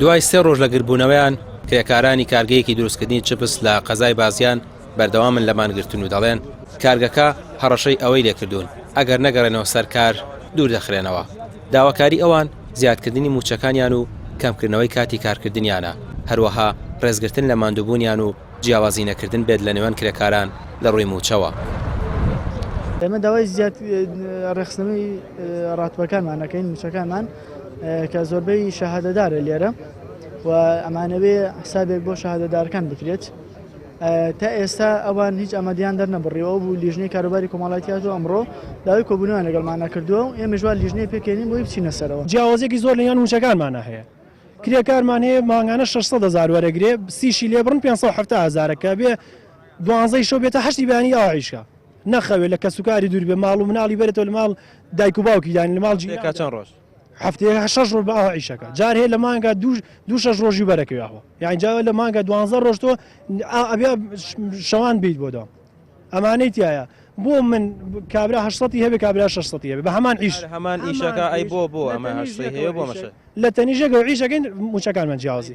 دوای 3 ڕۆژ لە گربوونەوەیان کرێکارانی کارگەیەکی دروستکردنی چپس لە قەزای بازیان بەردەوامن لەمانگرتن و دەڵێن کارگەکە هەڕەشەی ئەوەی لێکردوون ئەگەر نەگەڕێنەوە سەرکار دوور دەخرێنەوە. داواکاری ئەوان زیادکردنی موچەکانیان و کەمکردنەوەی کاتی کارکردنیانە، هەروەها ڕێزگرتن لە ماندووبوونیان و جیاوازی نەکردن بێت لە نێوان کرێکاران لە ڕووی موچەوە. ئێمە داوای زیاد ڕێخستنەوەی ڕاتبەکانمان نەکەین موچەکانمان کە زۆربەی شەهادەدارە لێرە و ئەمانەوێ حسابێک بۆ شەهادەدارەکان بکرێت. تا ئێستا ئەوان هیچ ئەمەدیان دەرنەبڕیەوە بوو لیژنەی کاروباری کۆمەڵایەتیات و ئەمڕۆ داوای کۆبوونیان لەگەڵمان کردووە و ئێمە ژوان لیژنەی پێکێنین بۆی بچینە سەرەوە. جیاوازێکی زۆر لەیان موچەکانمانە هەیە. کرێکارمان هەیە ماهانگانە 600,000 وەرەگرێ، 30 لێ بڕن 570,000 کە بێ 12 شەو بێتە 8 بەیانی ئاوعیشکە نەخەوێت لە کەسوکاری دوور بێ ماڵ و مناڵی بێتەوە لە ماڵ دایک و باوکی یانی لە ماڵ جیێکا چەند ڕۆژ هەفتەیە 6 ڕۆژ بە ئاوعیشەکە جار هەیە لە مانگە 2-6 ڕۆژی بەرەکەوێەوە یانی جا لە مانگە 12 ڕۆژ تۆ ئەبێ شەوان بیت بۆ دەوام ئەمانەی تایە بۆ من کابرا 800 هەبێ کابرا 600 هەبێ بە هەمان ئیش هەمان ئیشەکە ئەی بۆ ئەمە 800 هەیە بۆ مەشە لە تەنیژەکە ئیشەکەین موچەکانمان جیاوازی.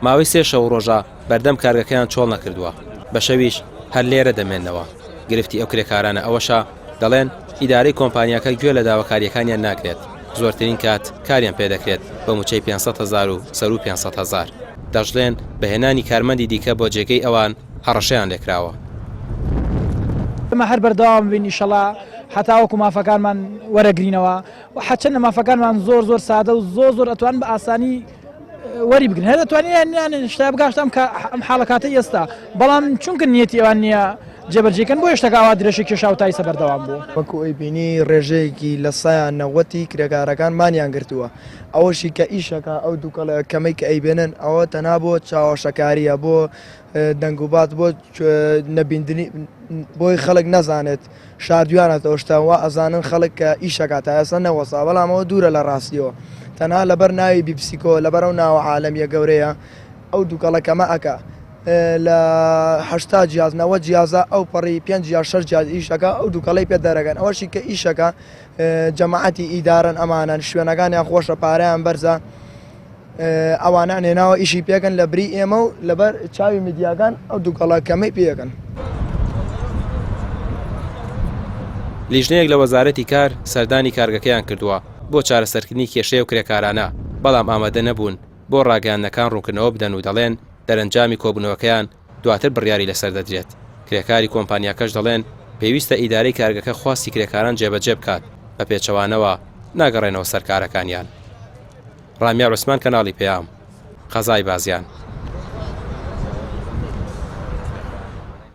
ماوەی 3 شەو ڕۆژە بەردەم کارگەکەیان چۆڵ نەکردووە، بە شەویش هەر لێرە دەمێنەوە. گرفتی ئەو کرێکارانە ئەوەشە دەڵێن ئیدارەی کۆمپانیاکە گوێ لە داواکاریەکانیان ناکرێت، زۆرترین کات کاریان پێدەکرێت بە موچەی 500,000 و سەر و 500,000. دەژڵێن بەهێنانی کارمەندی دیکە بۆ جێگەی ئەوان هەڕەشەیان لێکراوە. ئەمە هەر بەردەوام بین ئینشەڵا هەتاوەکو مافەکانمان وەرەگرینەوە و حەچەندە مافەکانمان زۆر سادە و زۆر ئەتوان بە ئاسانی وەری بگرن هەر دەتوانێت شتا بگاشتم کە ئەم حاڵەکاتە ئێستا بەڵام چونکە نیەتی ئەوان نییە جێبەرجێکن بۆ شتەکەوا درێژی کێشا و تایسە بەردەوام بوو. وەکو ئەی بینی ڕێژەیەکی لە سایان نەوەتی کرێکارەکان مانیان گرتووە ئەوەشی کە ئیشەکە ئەو دووکەڵە کەمەی کە ئەیبێنن ئەوە تەنها بۆ چاوەشەکاریە بۆ دەنگوبات بۆ نەبیندنی بۆی خەڵک نەزانێت شاردویانەتەوە شتاوە ئەزانن خەڵک کە ئیشەکە تا ئێستا نەوەسا بەڵامەوە دوورە لە ڕاستیەوە تەنها لەبەر ناوی بیبسیکۆ لەبەر ئەو ناوە عالەمیە گەورەیە ئەو دووکەڵەکەمە ئەکا لە 80 جیاز 90 جیازە ئەو پەڕی 5 یا 6 جیاز ئیشەکە ئەو دووکەڵەی پێ دەرەگەن ئەوەشی کە ئیشەکە جەماعەتی ئیدارن ئەمانن شوێنەکانیان خۆشە پارەیان بەرزە ئەوانان هێناوە ئیشی پێکەن لە بری ئێمە و لەبەر چاوی میدیاکان ئەو دووکەڵە کەمەی پێەکەن. لیژنەیەک لە وەزارەتی کار سەردانی کارگەکەیان کردووە بۆ چارەسەرکردنی کێشەیە و کرێکارانە، بەڵام ئامادە نەبوون بۆ ڕاگەیاندنەکان ڕوونکردنەوە بدەن و دەڵێن دەرەنجامی کۆبوونەوەکەیان دواتر بڕیاری لەسەر دەدرێت. کرێکاری کۆمپانیاکەش دەڵێن پێویستە ئیدارەی کارگەکە خواستی کرێکاران جێبەجێ بکات بە پێچەوانەوە ناگەڕێنەوە سەرکارەکانیان. ڕامیا عوسمان کەناڵی پێام قەزای بازیان.